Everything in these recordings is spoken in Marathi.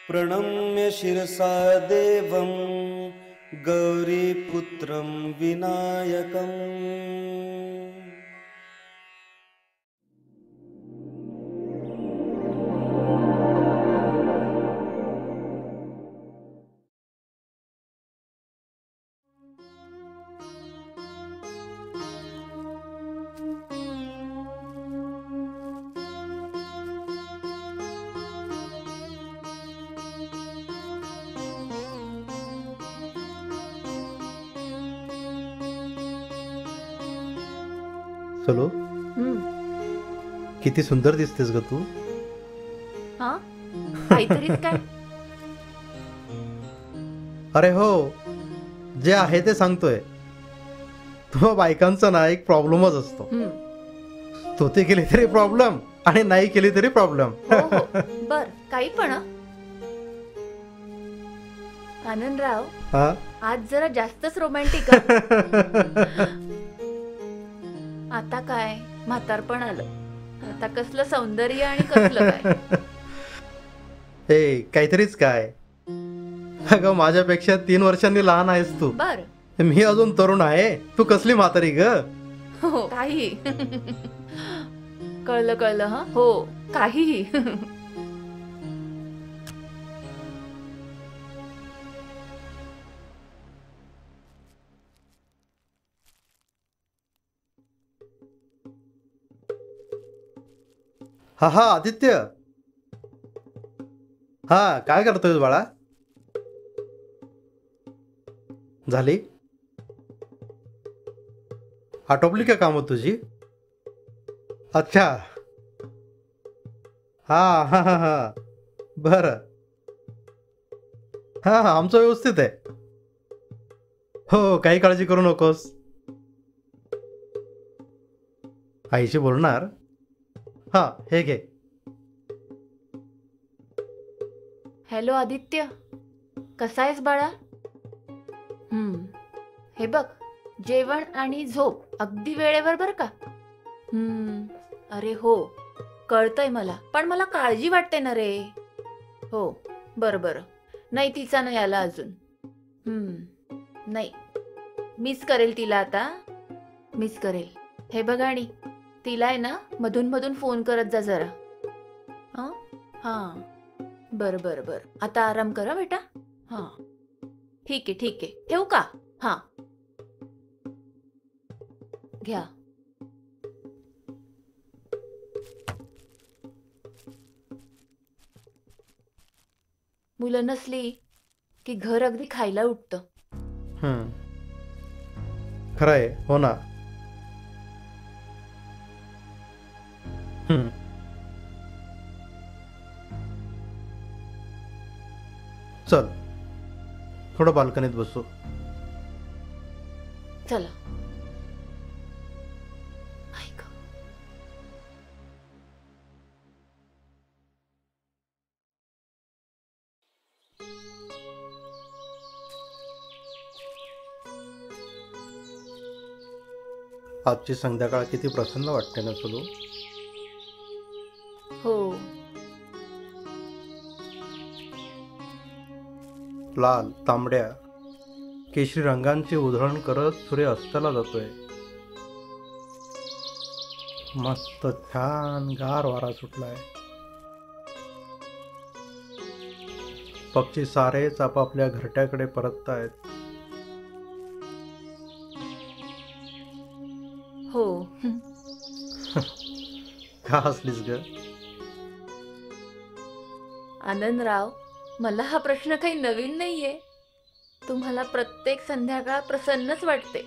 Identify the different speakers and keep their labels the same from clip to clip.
Speaker 1: प्रणम्य शिरसा देवं गौरीपुत्रं विनायकम्।
Speaker 2: चलो, किती सुंदर दिसतेस ग तू.
Speaker 3: हा काहीतरीच काय.
Speaker 2: अरे हो, जे आहे ते सांगतोय. तुम्हा बायकांचा ना एक प्रॉब्लेमच असतो. स्तुती केली तरी प्रॉब्लेम आणि नाही केली तरी प्रॉब्लेम.
Speaker 3: हो हो बर काही पण आनंदराव
Speaker 2: हा
Speaker 3: आज जरा जास्तच रोमॅन्टिक. आता काय म्हातारपण आलं, आता कसलं सौंदर्य आणि कसलं काय.
Speaker 2: हे काहीतरीच काय. अगं माझ्यापेक्षा 3 वर्षांनी लहान आहेस तू.
Speaker 3: बर
Speaker 2: मी अजून तरुण आहे. तू कसली म्हातारी ग.
Speaker 3: हो काही कळलं कळलं. हा हो काहीही.
Speaker 2: हा हा आदित्य. हा काय करतोय बाळा. झाली आटोपली का कामं तुझी. अच्छा. हा हा हा हा बरं. हा हा आमचं व्यवस्थित आहे. हो काही काळजी करू नकोस. आईशी बोलणार. हा हे घे.
Speaker 3: हॅलो आदित्य, कसा आहेस बाळा. हे बघ, जेवण आणि झोप अगदी वेळेवर बर का. अरे हो कळतंय मला, पण मला काळजी वाटते ना रे. हो बरं बरं. नाही तिचा नाही आला अजून. नाही मिस करेल तिला आता. मिस करेल. हे बघ आणि तिला आहे ना मधून मधून फोन करत जा जरा. हां बरं बरं बरं. आता आराम करा बेटा. हां ठीक आहे ठीक आहे. ठेवू का. हां घ्या. मुलं नसली की घर अगदी खायला उठतं.
Speaker 2: खरं आहे. हो ना. चल थोडं बाल्कनीत बसू.
Speaker 3: चला. ऐक.
Speaker 2: आजची संध्याकाळ किती प्रसन्न वाटते ना चलू.
Speaker 3: हो
Speaker 2: लाल तांबड्या केशरी रंगांची उधळण करत सूर्य अस्ताला जातोय. मस्त छान गार वारा सुटलाय. पक्षी सारेच आपापल्या घरट्याकडे परततायत.
Speaker 3: हो.
Speaker 2: का हसलीस ग.
Speaker 3: आनंदराव, मला हा प्रश्न काही नवीन नाहीये. तुम्हाला प्रत्येक संध्याकाळ प्रसन्नच वाटते.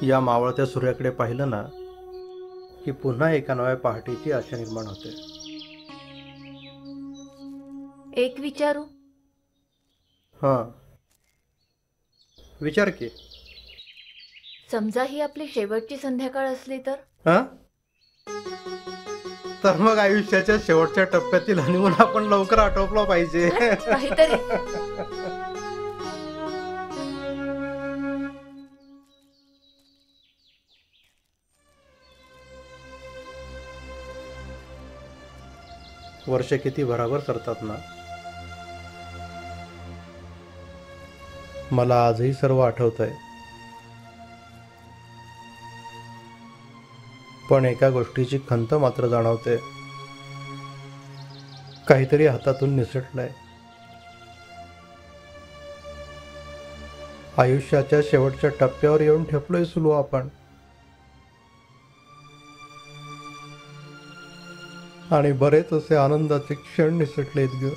Speaker 2: या मावळत्या सूर्याकडे पाहिलं ना की पुन्हा एका नव्या पहाटेची आशा निर्माण होते.
Speaker 3: एक विचारू.
Speaker 2: हा विचार की.
Speaker 3: समजा ही आपली शेवटची संध्याकाळ असली तर.
Speaker 2: हा तर मग आयुष्याच्या शेवटच्या टप्प्यातील हनीमून आपण लवकर आटोपला पाहिजे.
Speaker 3: काहीतरी.
Speaker 2: वर्ष किती भराभर करतात ना. मला आजही सर्व आठवतंय. पण एका गोष्टीची खंत मात्र जाणवते. काहीतरी हातातून निसटलंय. आयुष्याच्या शेवटच्या टप्प्यावर येऊन ठेपलोय सुलू आपण. आणि बरेच असे आनंदाचे क्षण निसटलेत ग.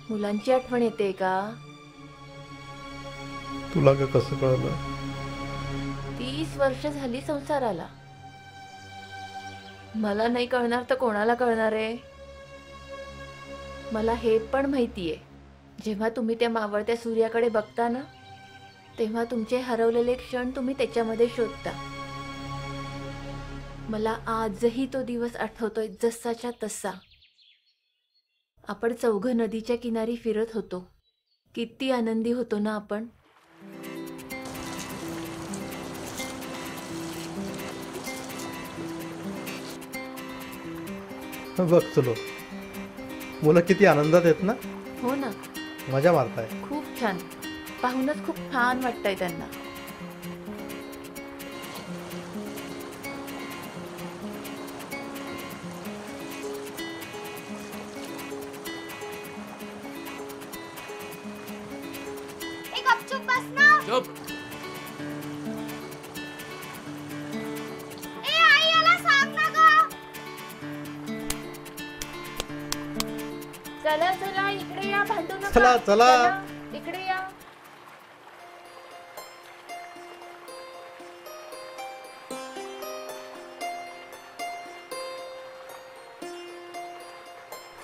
Speaker 3: मुलांची आठवण येते का?
Speaker 2: तुला ग कसं कळलं?
Speaker 3: 30 वर्ष झाली संसाराला. मला नाही कळणार तर कोणाला कळणार आहे? मला हे पण माहितीये, जेव्हा तुम्ही त्या मावळत्या सूर्याकडे बघता ना, तेव्हा तुमचे हरवलेले क्षण तुम्ही त्याच्यामध्ये शोधता. मला आजही तो दिवस आठवतोय जसाच्या तसा. आपण चौघं नदीच्या किनारी फिरत होतो. किती आनंदी होतो ना आपण.
Speaker 2: बघ सुलू, मुलं किती आनंदात आहेत ना.
Speaker 3: हो ना,
Speaker 2: मजा मारताय.
Speaker 3: खूप छान. पाहूनच खूप छान वाटतंय त्यांना. चला चला इकडे या, भांडू नका.
Speaker 2: चला, चला.
Speaker 3: इकडे या.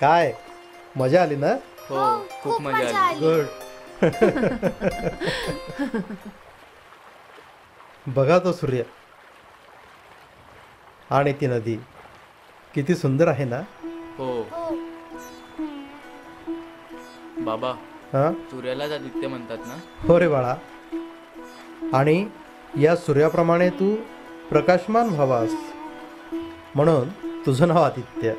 Speaker 2: काय मजा आली ना?
Speaker 4: हो, खूप मजा आली.
Speaker 2: गुड. बघा तो सूर्य आणि ती नदी किती सुंदर आहे ना.
Speaker 4: हो बाबा,
Speaker 2: हा,
Speaker 4: सूर्यालाच आदित्य म्हणतात ना.
Speaker 2: हो रे बाळा. आणि या सूर्याप्रमाणे तू प्रकाशमान व्हावास म्हणून तुझं नाव आदित्य.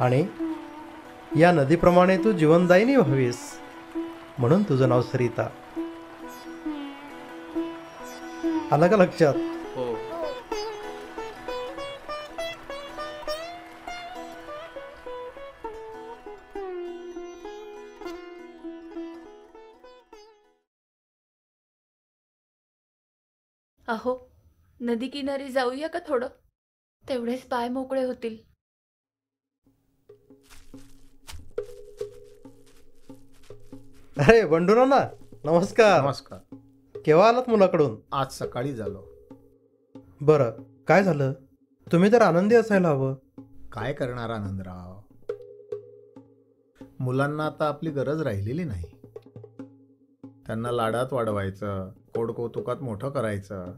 Speaker 2: आणि या नदीप्रमाणे तू जीवनदायिनी व्हावीस म्हणून तुझं नाव सरिता. आलं का लक्षात?
Speaker 4: हो.
Speaker 3: अहो, नदी किनारी जाऊया का थोडं? तेवढेच पाय मोकळे होतील.
Speaker 2: अरे बंडू ना, नमस्कार.
Speaker 5: नमस्कार.
Speaker 2: केव्हा आलात मुलाकडून?
Speaker 5: आज सकाळी झालो.
Speaker 2: बरं, काय झालं? तुम्ही तर आनंदी असायला हवं.
Speaker 5: काय करणार आनंदराव, मुलांना आता आपली गरज राहिलेली नाही. त्यांना लाडात वाढवायचं, कोडकौतुकात मोठं करायचं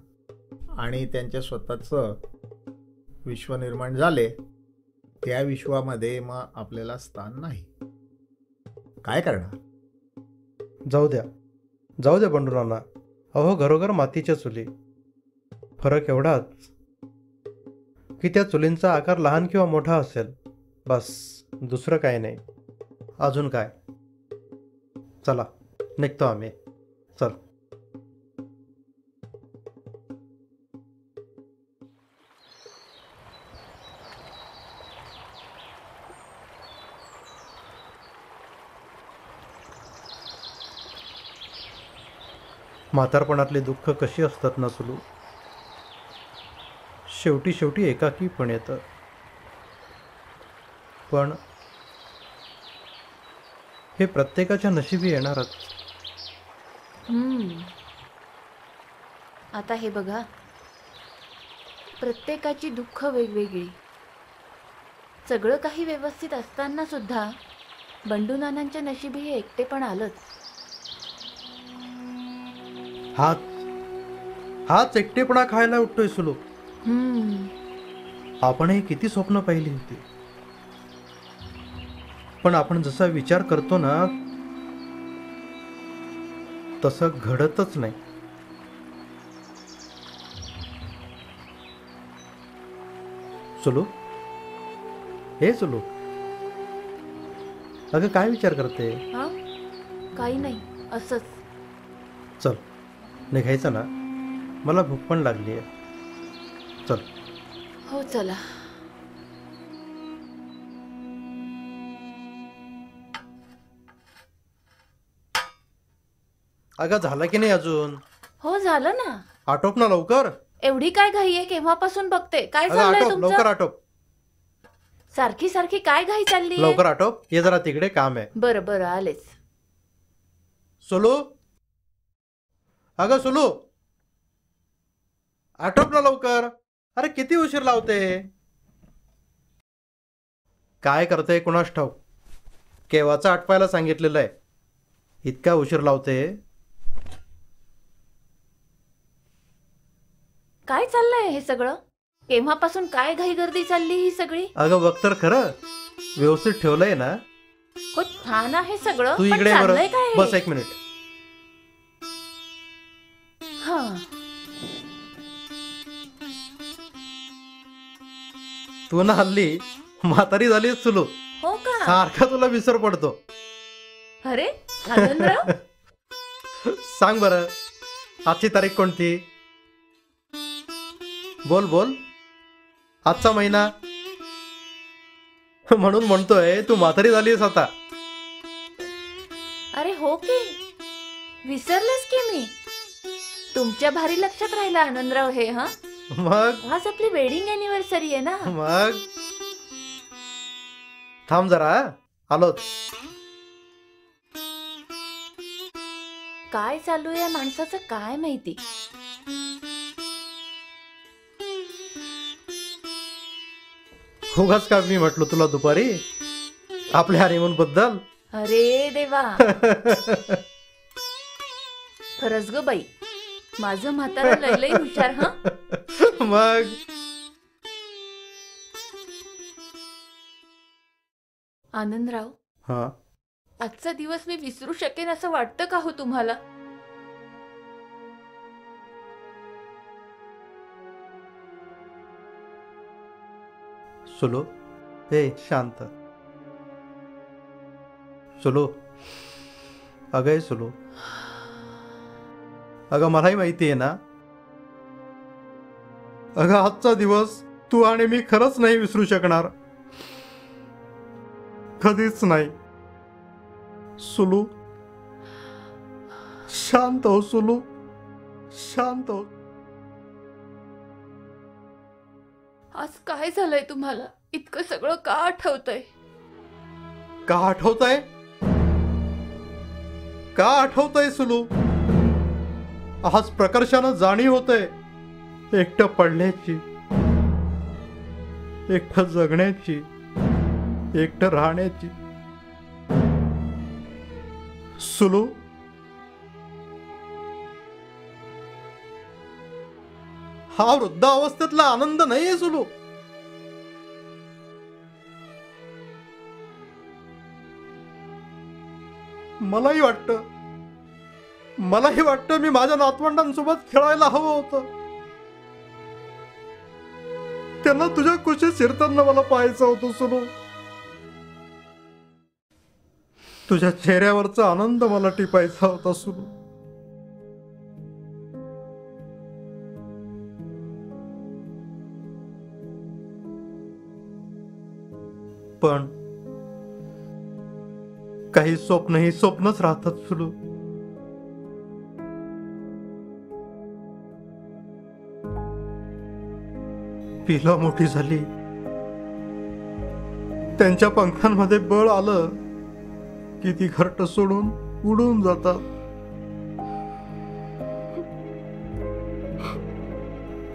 Speaker 5: आणि त्यांच्या स्वतःचं विश्व निर्माण झाले, त्या विश्वामध्ये मग आपल्याला स्थान नाही. काय करणार?
Speaker 2: जाऊ द्या बंडूरांना. अहो, घरोघर मातीच्या चुली. फरक एवढाच की त्या चुलींचा आकार लहान किंवा मोठा असेल, बस. दुसरं काही नाही. अजून काय? चला निघतो आम्ही. चल. म्हातारपणातली दुःख कशी असतात ना सुलू. शेवटी एकाकी पण येतं. पण हे प्रत्येकाच्या नशिबी येणारच.
Speaker 3: आता हे बघा, प्रत्येकाची दुःख वेगवेगळी. सगळं काही व्यवस्थित असताना सुद्धा बंडू नानांच्या नशिबी हे एकटे पण आलंच.
Speaker 2: हाच एकटेपणा खायला उठतोय सुलू. आपणही किती स्वप्न पाहिली होती, पण आपण जसा विचार करतो ना तसं घडतच नाही. सुलू, हे सुलू, अगं काय विचार करते?
Speaker 3: हा, काही नाही, असंच.
Speaker 2: चल निघायचं ना, मला भूक पण लागली आहे. चल.
Speaker 3: हो चला.
Speaker 2: अगं झालं की नाही अजून?
Speaker 3: हो झालं ना.
Speaker 2: आटोप ना लवकर.
Speaker 3: एवढी काय घाई आहे? केव्हापासून बघते. काय
Speaker 2: अगं
Speaker 3: चाललंय
Speaker 2: आटोप, लवकर
Speaker 3: तुमचं?
Speaker 2: आटोप,
Speaker 3: सारखी सारखी काय घाई चालली?
Speaker 2: लवकर आटोप. ये जरा तिकडे काम आहे.
Speaker 3: बरं बरं, आलेच.
Speaker 2: सुलू, अगं सुलू, आटोप ना लवकर. अरे किती उशीर लावते? काय करते कुणास ठाऊक. केव्हाचं आटवायला सांगितलेलं आहे, इतका उशीर लावते.
Speaker 3: काय चाललंय हे सगळं? केव्हापासून काय घाई गर्दी चालली ही सगळी?
Speaker 2: अगं बघ तर खरं, व्यवस्थित ठेवलंय ना?
Speaker 3: हो छान आहे सगळं,
Speaker 2: तू
Speaker 3: पण
Speaker 2: इकडे बरं,
Speaker 3: चाललंय काय हे?
Speaker 2: बस 1 मिनिट.
Speaker 3: हा.
Speaker 2: तू ना हल्ली म्हातारी झालीस सुलू.
Speaker 3: हो का?
Speaker 2: सारखा तुला विसर पडतो.
Speaker 3: अरे आनंदराव,
Speaker 2: सांग बरं, आजची तारीख कोणती? बोल बोल. आजचा महिना. म्हणून म्हणतोय तू म्हातारी झालीस आता.
Speaker 3: अरे हो की, विसरलेस की मी. तुमच्या भारी लक्षात राहिलं आनंदराव हे. हा,
Speaker 2: मग
Speaker 3: आज आपली वेडिंग अॅनिव्हर्सरी आहे ना.
Speaker 2: मग थांब जरा, आलोच.
Speaker 3: काय चालू आहे या माणसाचं काय माहिती.
Speaker 2: उगाच का मी म्हटलो तुला दुपारी आपल्या हनीमून बद्दल.
Speaker 3: अरे देवा. खरंच ग बाई, माझं म्हातारं लय लय हुशार. हा,
Speaker 2: मग
Speaker 3: आनंदराव,
Speaker 2: हा,
Speaker 3: आजचा दिवस मी विसरू शकेन असं वाटतं का हो तुम्हाला?
Speaker 2: सुलो, हे शांत. सुलो, अगं हे सुलो, अगं मलाही माहिती आहे ना. अगं आजचा दिवस तू आणि मी खरंच नाही विसरू शकणार, कधीच नाही. सुलू, शांत हो सुलू, शांत हो.
Speaker 3: आज काय झालंय तुम्हाला? इतकं सगळं का आठवतंय?
Speaker 2: का आठवतंय? का आठवतंय सुलू? आज प्रकर्षानं जाणीव होतंय एकटं पडण्याची, एकटं जगण्याची, एकटं राहण्याची. सुलू, हा वृद्धावस्थेतला आनंद नाहीये सुलू. मलाही वाटतं मी माझ्या नातवंडांसोबत खेळायला हवं होतं. त्यांना तुझ्या कुशीत शिरताना मला पाहायचं होतं सुलू. तुझ्या चेहऱ्यावरचा आनंद मला टिपायचा होता सुलू. पण काही स्वप्नही स्वप्नच राहतात सुलू. पिलं मोठी झाली, त्यांच्या पंखांमध्ये बळ आलं की ती घरट सोडून उडून जातात.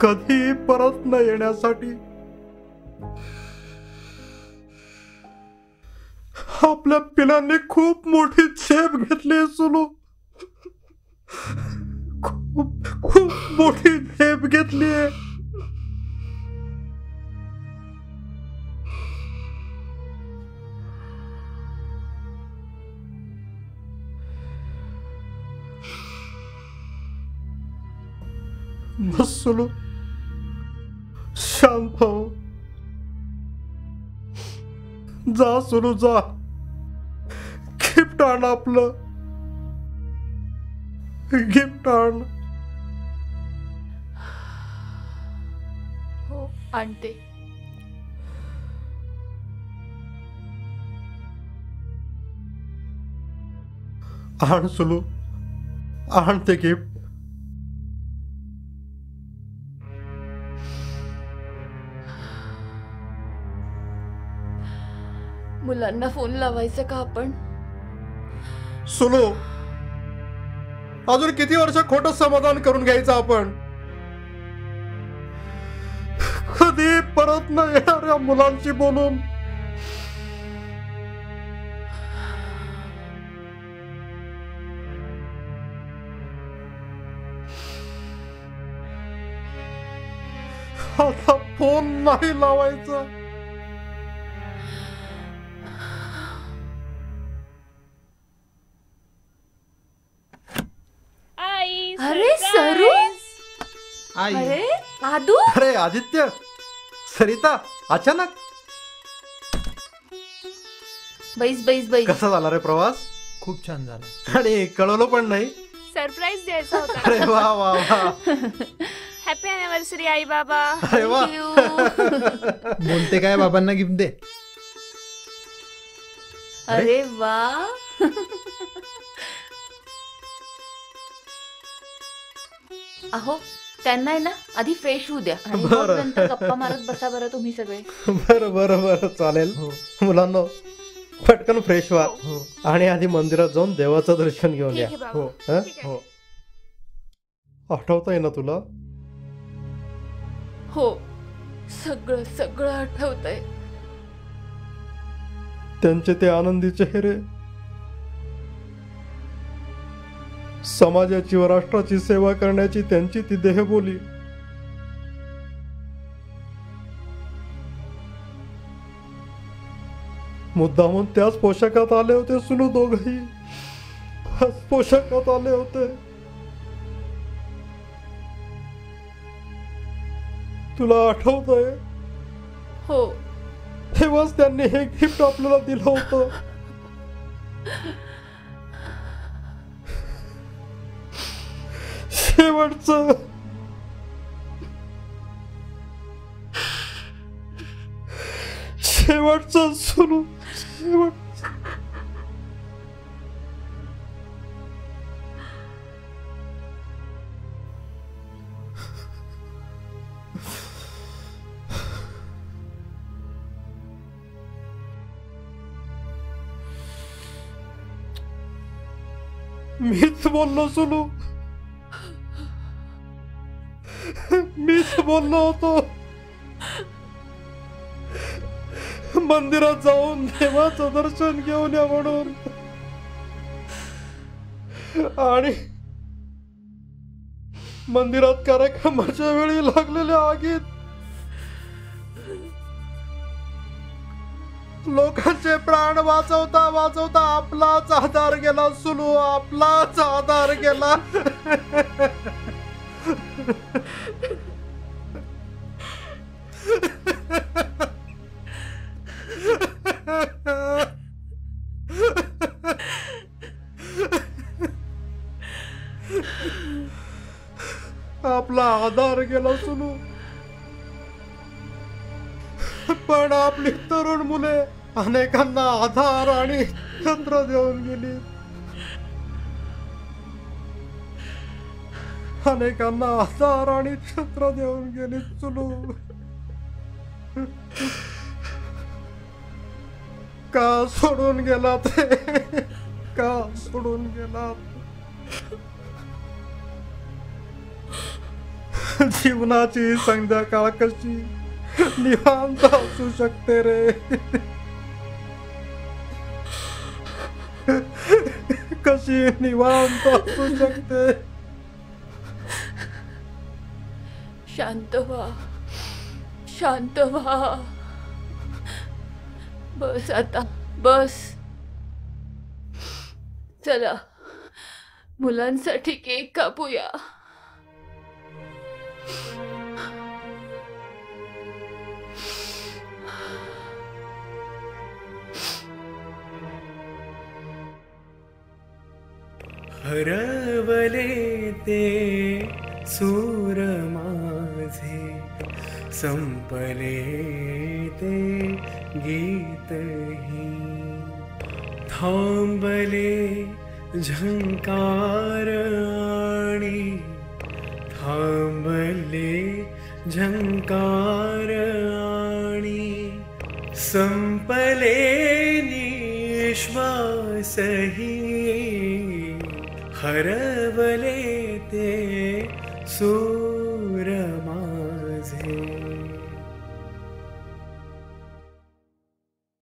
Speaker 2: कधी परत न येण्यासाठी आपल्या पिलांनी खूप मोठी झेप घेतली सुलू. खूप मोठी झेप घेतली. बस सुलू, शांत हो. जा सुलू जा, गिफ्ट आण आपलं, गिफ्ट आण.
Speaker 3: हो आणते.
Speaker 2: आण सुलू, आण ते गिफ्ट.
Speaker 3: मुलांना फोन लावायचा का आपण?
Speaker 2: सुलू, अजून किती वर्ष खोटं समाधान करून घ्यायचं आपण? कधी परत न येणाऱ्या मुलांशी बोलून आता फोन नाही लावायचा.
Speaker 3: अरे सरू,
Speaker 2: आई,
Speaker 3: अरे आदू,
Speaker 2: अरे आदित्य, सरिता, अचानक
Speaker 3: बैस बैस बैस.
Speaker 2: कसा झाला रे प्रवास?
Speaker 6: खूप छान झालं.
Speaker 2: आणि कळवलं पण नाही.
Speaker 7: सरप्राईज द्यायचा होता.
Speaker 2: अरे वा वा वा.
Speaker 7: हॅपी अॅनिव्हर्सरी आई बाबा.
Speaker 2: अरे वा.
Speaker 3: Thank you.
Speaker 6: बोलते काय, बाबांना गिफ्ट दे.
Speaker 3: अरे वा. अहो त्यांना आहे ना आधी फ्रेश होऊ द्या आणि मग
Speaker 2: बरं.
Speaker 3: नंतर गप्पा मारत बसा बरं तुम्ही सगळे.
Speaker 2: बरं बरं बरं चालेल.
Speaker 6: हो
Speaker 2: मुलांना पटकन फ्रेश व्हा
Speaker 6: हो
Speaker 2: आणि आधी मंदिरात जाऊन देवाचं दर्शन घेऊन
Speaker 7: ठीक
Speaker 2: या.
Speaker 7: आहे बाबा.
Speaker 6: हो
Speaker 2: हं?
Speaker 7: ठीक आहे.
Speaker 6: हो.
Speaker 2: आठवतंय ना तुला?
Speaker 3: हो सगळं सगळं आठवतंय.
Speaker 2: त्यांचे ते आनंदी चेहरे, समाजाची व राष्ट्राची सेवा करण्याची त्यांची ती देहबोली, मुद्दामून त्याच पोशाखात आले होते सुनू, दोघही त्याच पोशाखात आले होते. तुला आठवतंय?
Speaker 3: हो
Speaker 2: तेव्हाच त्यांनी हे गिफ्ट आपल्याला दिलं होतं. शेवटचं शेवटचं सुरू शेवट. मीच बोललो सुनू, मीच बोललो होतो मंदिरात जाऊन देवाचं दर्शन घेऊन या म्हणून. आणि मंदिरात कार्यक्रमाच्या वेळी लागलेल्या आगीत लोकांचे प्राण वाचवता वाचवता आपलाच आधार गेला सुलू, आपलाच आधार गेला. आपला आधार गेला सुनू, पण आपली तरुण मुले अनेकांना आधार आणि छत्र देऊन गेली, अनेकांना आधार आणि छत्र देऊन गेली सुनू. का सोडून गेला ते, का सोडून गेला? जीवनाची संध्याकाळ कशी निवांत असू शकते रे, कशी निवांत असू शकते.
Speaker 3: शांत व्हा, शांत व्हा. बस आता बस. चला मुलांसाठी केक कापूया.
Speaker 8: हरवले ते सूर माझे, संपले ते गीतही, थांबले झंकार आणि थांबले झंकार आणि संपले निश्वासही, हरवले ते सूर